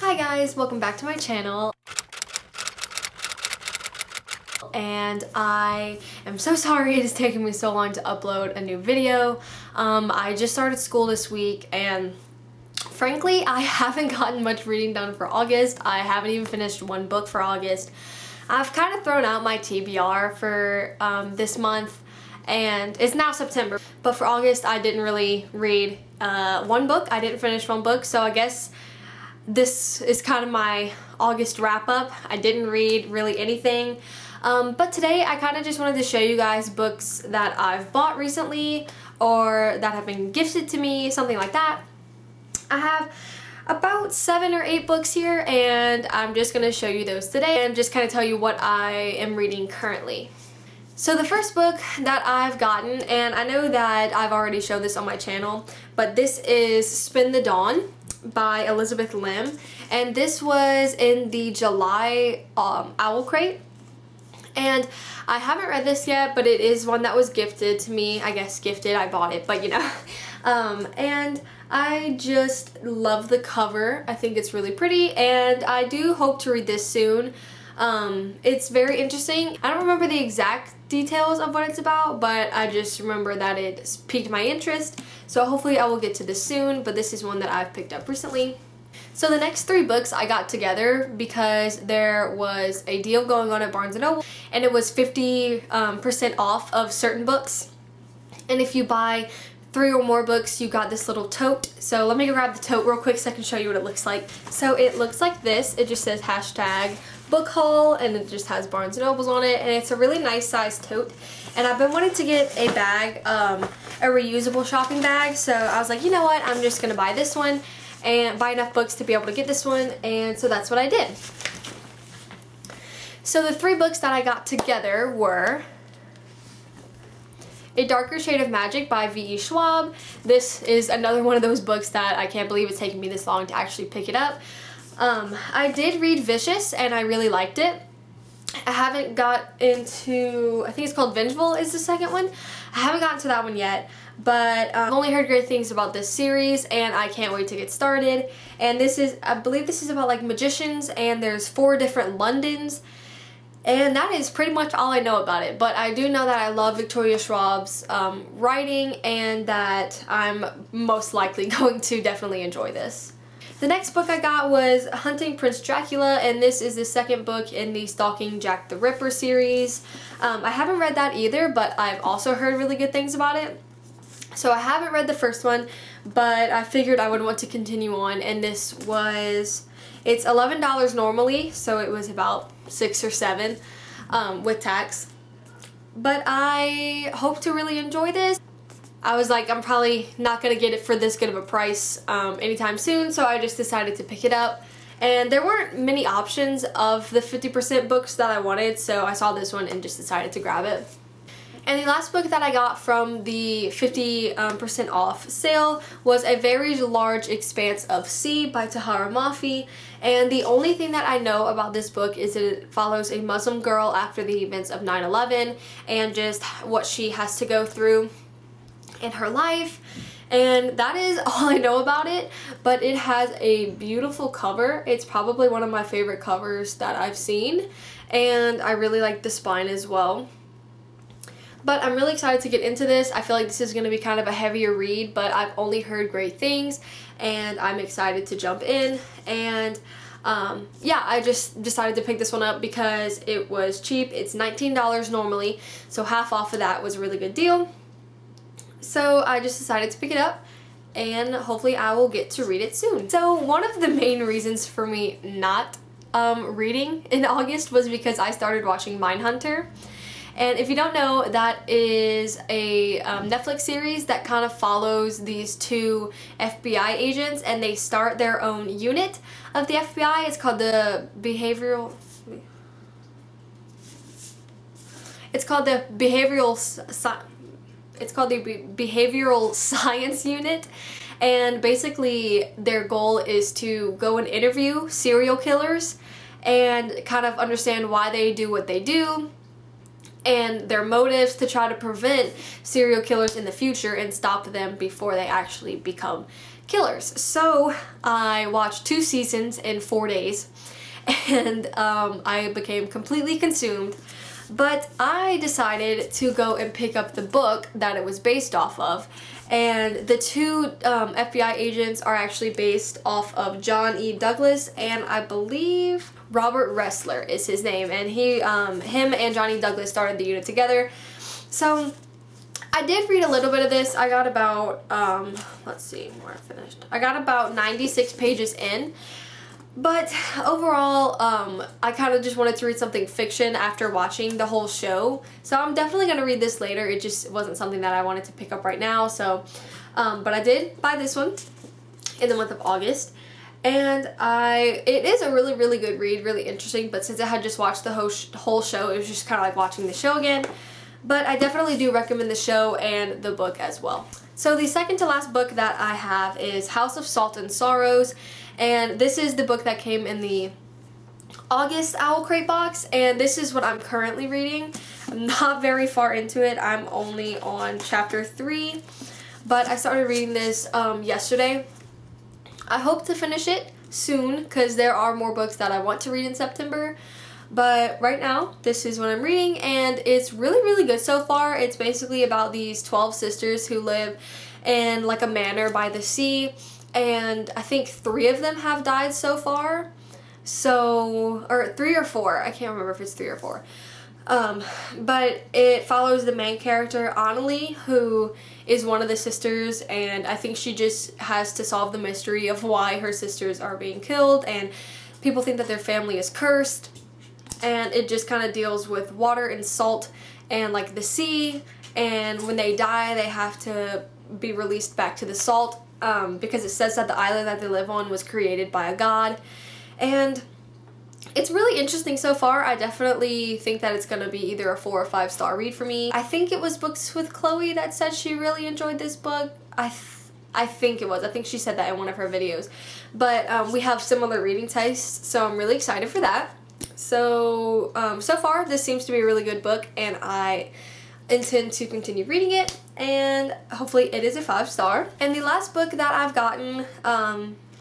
Hi guys, welcome back to my channel. And I am so sorry it is taking me so long to upload a new video. I just started school this week and frankly I haven't gotten much reading done for August. I haven't even finished one book for August. I've kind of thrown out my TBR for this month and it's now September, but for August I didn't really read one book. I didn't finish one book, so I guess this is kind of my August wrap up. I didn't read really anything. But today I kind of just wanted to show you guys books that I've bought recently or that have been gifted to me, something like that. I have about 7 or 8 books here and I'm just going to show you those today and just kind of tell you what I am reading currently. So the first book that I've gotten, and I know that I've already showed this on my channel, but this is Spin the Dawn by Elizabeth Lim, and this was in the July Owl Crate. And I haven't read this yet, but it is one that was gifted to me. I guess gifted, I bought it, but you know. And I just love the cover. I think it's really pretty, and I do hope to read this soon. It's very interesting. I don't remember the exact details of what it's about, but I just remember that it piqued my interest. So hopefully I will get to this soon, but this is one that I've picked up recently. So the next 3 books I got together because there was a deal going on at Barnes & Noble and it was 50% off of certain books. And if you buy 3 or more books, you got this little tote. So let me grab the tote real quick so I can show you what it looks like. So it looks like this. It just says hashtag book haul and it just has Barnes & Nobles on it, and it's a really nice size tote. And I've been wanting to get a bag, a reusable shopping bag, so I was like, you know what, I'm just gonna buy this one and buy enough books to be able to get this one, and so that's what I did. So the 3 books that I got together were A Darker Shade of Magic by V.E. Schwab. This is another one of those books that I can't believe it's taken me this long to actually pick it up. I did read Vicious and I really liked it. I haven't got into, I think it's called Vengeful is the second one. I haven't gotten to that one yet, but I've only heard great things about this series and I can't wait to get started. And this is, I believe this is about like magicians, and there's 4 different Londons. And that is pretty much all I know about it, but I do know that I love Victoria Schwab's writing and that I'm most likely going to definitely enjoy this. The next book I got was Hunting Prince Dracula, and this is the second book in the Stalking Jack the Ripper series. I haven't read that either, but I've also heard really good things about it. So I haven't read the first one, but I figured I would want to continue on, and this was, it's $11 normally, so it was about 6 or 7 with tax. But I hope to really enjoy this. I was like, I'm probably not going to get it for this good of a price anytime soon, so I just decided to pick it up. And there weren't many options of the 50% books that I wanted, so I saw this one and just decided to grab it. And the last book that I got from the 50% off sale was A Very Large Expanse of Sea by Tahereh Mafi. And the only thing that I know about this book is that it follows a Muslim girl after the events of 9/11 and just what she has to go through in her life, and that is all I know about it. But it has a beautiful cover. It's probably one of my favorite covers that I've seen, and I really like the spine as well. But I'm really excited to get into this. I feel like this is going to be kind of a heavier read, but I've only heard great things and I'm excited to jump in. And yeah, I just decided to pick this one up because it was cheap. It's $19 normally, so half off of that was a really good deal. So I just decided to pick it up and hopefully I will get to read it soon. So one of the main reasons for me not reading in August was because I started watching Mindhunter. And if you don't know, that is a Netflix series that kind of follows these 2 FBI agents, and they start their own unit of the FBI. It's called the Behavioral Science Unit, and basically their goal is to go and interview serial killers and kind of understand why they do what they do and their motives to try to prevent serial killers in the future and stop them before they actually become Killers. So I watched 2 seasons in 4 days, and I became completely consumed. But I decided to go and pick up the book that it was based off of. And the 2 FBI agents are actually based off of John E. Douglas, and I believe Robert Ressler is his name. And him and John E. Douglas started the unit together. So I did read a little bit of this. I got about, let's see where I finished. I got about 96 pages in. But overall, I kind of just wanted to read something fiction after watching the whole show. So I'm definitely going to read this later. It just wasn't something that I wanted to pick up right now. So, but I did buy this one in the month of August. And it is a really, really good read, really interesting. But since I had just watched the whole show, it was just kind of like watching the show again. But I definitely do recommend the show and the book as well. So the second to last book that I have is House of Salt and Sorrows. And this is the book that came in the August Owl Crate box, and this is what I'm currently reading. I'm not very far into it. I'm only on chapter 3, but I started reading this yesterday. I hope to finish it soon because there are more books that I want to read in September. But right now, this is what I'm reading, and it's really, really good so far. It's basically about these 12 sisters who live in like a manor by the sea. And I think 3 of them have died so far. So, or 3 or 4. I can't remember if it's 3 or 4. But it follows the main character, Annalie, who is one of the sisters. And I think she just has to solve the mystery of why her sisters are being killed. And people think that their family is cursed. And it just kind of deals with water and salt and like the sea. And when they die, they have to be released back to the salt. Because it says that the island that they live on was created by a god. And it's really interesting so far. I definitely think that it's going to be either a 4 or 5 star read for me. I think it was Books with Chloe that said she really enjoyed this book. I think it was. I think she said that in one of her videos. But we have similar reading tastes, so I'm really excited for that. So, so far this seems to be a really good book, and I intend to continue reading it, and hopefully it is a 5 star. And the last book that I've gotten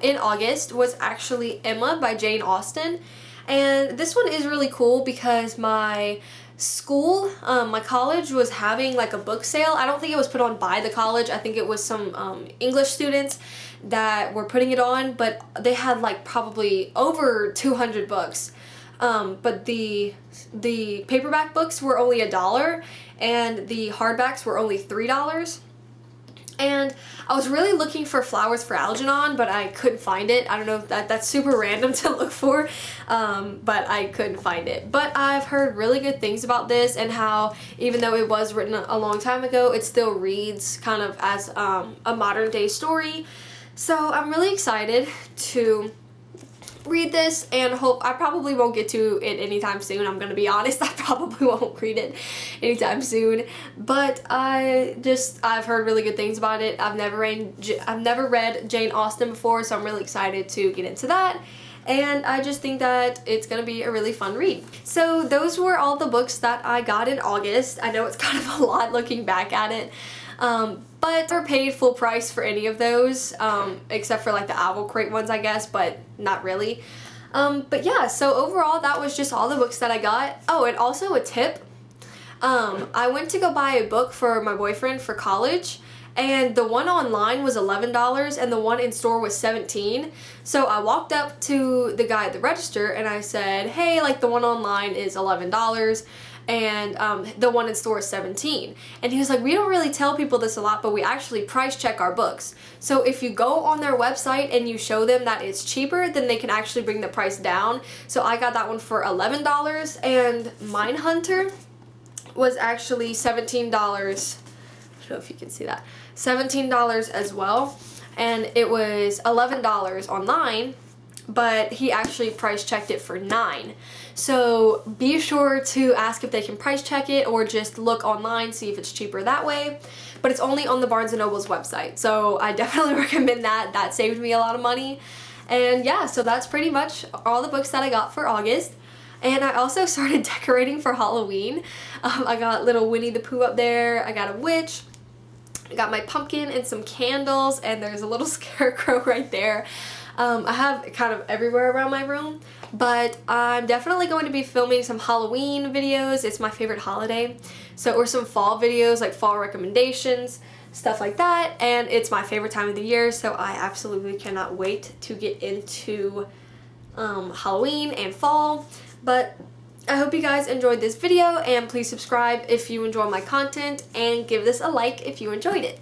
in August was actually Emma by Jane Austen, and this one is really cool because my school, my college was having like a book sale. I don't think it was put on by the college. I think it was some English students that were putting it on, but they had like probably over 200 books. But the paperback books were only $1 and the hardbacks were only $3. And I was really looking for Flowers for Algernon, but I couldn't find it. I don't know if that's super random to look for, but I couldn't find it. But I've heard really good things about this, and how even though it was written a long time ago, it still reads kind of as a modern day story. So I'm really excited to read this, and hope I probably won't get to it anytime soon. I'm gonna be honest, I probably won't read it anytime soon, but I've heard really good things about it. I've never read Jane Austen before, so I'm really excited to get into that, and I just think that it's gonna be a really fun read. So those were all the books that I got in August. I know it's kind of a lot looking back at it, but I paid full price for any of those, except for like the Owl Crate ones, I guess, but not really. But yeah, so overall that was just all the books that I got. Oh, and also a tip. I went to go buy a book for my boyfriend for college, and the one online was $11 and the one in store was $17. So I walked up to the guy at the register and I said, hey, like the one online is $11 and the one in store is $17. And he was like, we don't really tell people this a lot, but we actually price check our books. So if you go on their website and you show them that it's cheaper, then they can actually bring the price down. So I got that one for $11, and Mindhunter was actually $17. I don't know if you can see that. $17 as well. And it was $11 online, but he actually price checked it for $9. So be sure to ask if they can price check it, or just look online, see if it's cheaper that way. But it's only on the Barnes & Noble's website, so I definitely recommend that. That saved me a lot of money. And yeah, so that's pretty much all the books that I got for August. And I also started decorating for Halloween. I got little Winnie the Pooh up there, I got a witch, I got my pumpkin and some candles, and there's a little scarecrow right there. I have it kind of everywhere around my room, but I'm definitely going to be filming some Halloween videos. It's my favorite holiday. So, or some fall videos, like fall recommendations, stuff like that. And it's my favorite time of the year, so I absolutely cannot wait to get into Halloween and fall. But I hope you guys enjoyed this video, and please subscribe if you enjoy my content, and give this a like if you enjoyed it.